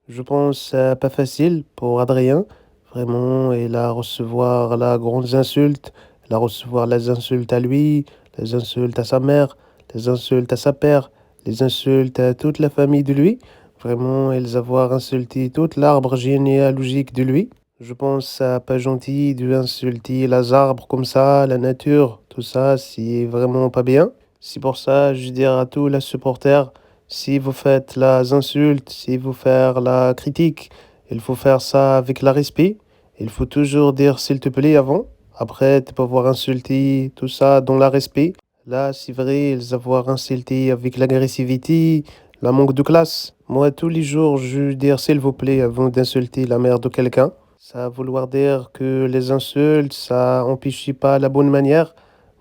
Je pense pas facile pour Adrien. Vraiment, il a recevoir la grandes insultes, il a recevoir les insultes à lui, les insultes à sa mère, les insultes à sa père, les insultes à toute la famille de lui. Vraiment, ils avoir insulté tout l'arbre généalogique de lui. Je pense pas gentil de insulter les arbres comme ça, la nature, tout ça, c'est vraiment pas bien. C'est pour ça, je dis à tous les supporters, si vous faites les insultes, si vous faites la critique, il faut faire ça avec le respect. Il faut toujours dire s'il te plaît avant. Après, tu peux avoir insulté tout ça dans le respect. Là, c'est vrai, ils avoir insulté avec l'agressivité, la manque de classe. Moi, tous les jours, je dire s'il vous plaît avant d'insulter la mère de quelqu'un. Ça veut vouloir dire que les insultes, ça empêche pas la bonne manière.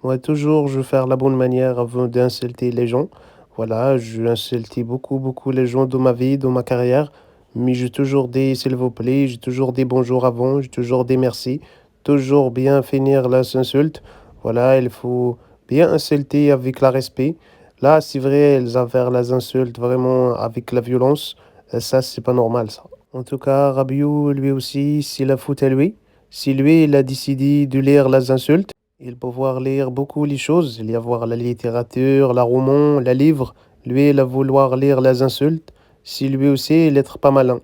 Moi, toujours, je vais faire la bonne manière avant d'insulter les gens. Voilà, je insulté beaucoup, beaucoup les gens dans ma vie, dans ma carrière. Mais j'ai toujours dit s'il vous plaît, j'ai toujours dit bonjour avant, j'ai toujours dit merci. Toujours bien finir les insultes. Voilà, il faut bien insulter avec le respect. Là, c'est vrai, ils avaient les insultes vraiment avec la violence. Ça, c'est pas normal, ça. En tout cas, Rabiou, lui aussi, c'est la faute à lui. Si lui, il a décidé de lire les insultes, il peut pouvoir lire beaucoup les choses. Il y avoir la littérature, la roman, la livre. Lui, il a vouloir lire les insultes. Si lui aussi, il est pas malin.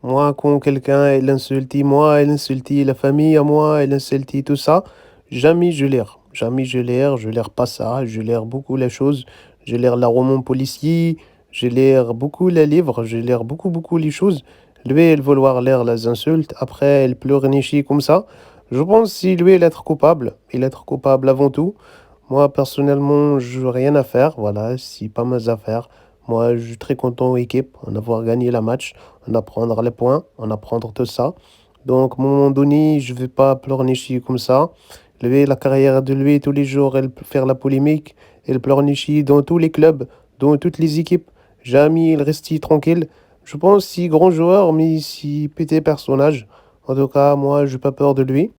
Moi, quand quelqu'un, il insulte moi, il insulte la famille à moi, il insulte tout ça, jamais je lire. Jamais je lire pas ça. Je lire beaucoup les choses. Je lire la roman policier. Je lire beaucoup les livres. Je lire beaucoup, beaucoup les choses. Lui, il vouloir lire les insultes. Après, il pleurnicher comme ça. Je pense si lui, il est coupable. Il est coupable avant tout. Moi, personnellement, je n'ai rien à faire. Voilà, c'est pas mes affaires. Moi, je suis très content aux équipes, en avoir gagné la match, en apprendre les points, en apprendre tout ça. Donc, à un moment donné, je ne vais pas pleurnicher comme ça. Lui, la carrière de lui, tous les jours, elle peut faire la polémique. Elle pleurnicher dans tous les clubs, dans toutes les équipes. Jamais il reste tranquille. Je pense si grand joueur, mais si petit personnage. En tout cas, moi, je n'ai pas peur de lui.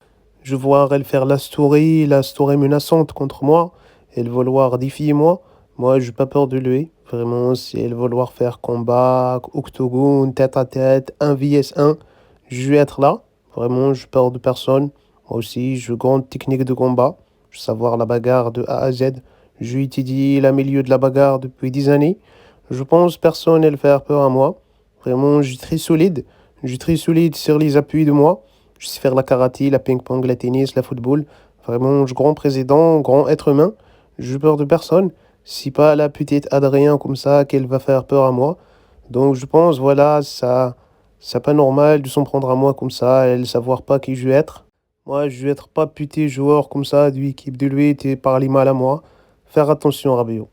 Je vois elle faire la story menaçante contre moi. Elle vouloir défier moi. Moi, j'ai pas peur de lui. Vraiment, si elle vouloir faire combat, octogone, tête à tête, 1 vs 1, je vais être là. Vraiment, je peur de personne. Moi aussi, je grande technique de combat. Je savoir la bagarre de A à Z. J'ai étudié la milieu de la bagarre depuis 10 années. Je pense personne ne faire peur à moi. Vraiment, je suis très solide. Je suis très solide sur les appuis de moi. Je sais faire la karaté, la ping-pong, la tennis, la football. Vraiment, je suis grand président, grand être humain. Je peur de personne. Si pas la petite Adrien comme ça qu'elle va faire peur à moi. Donc je pense, voilà, ça, c'est pas normal de s'en prendre à moi comme ça, elle savoir pas qui je vais être. Moi, je vais être pas petit joueur comme ça, de l'équipe de lui, et parler mal à moi. Faire attention, Rabiot.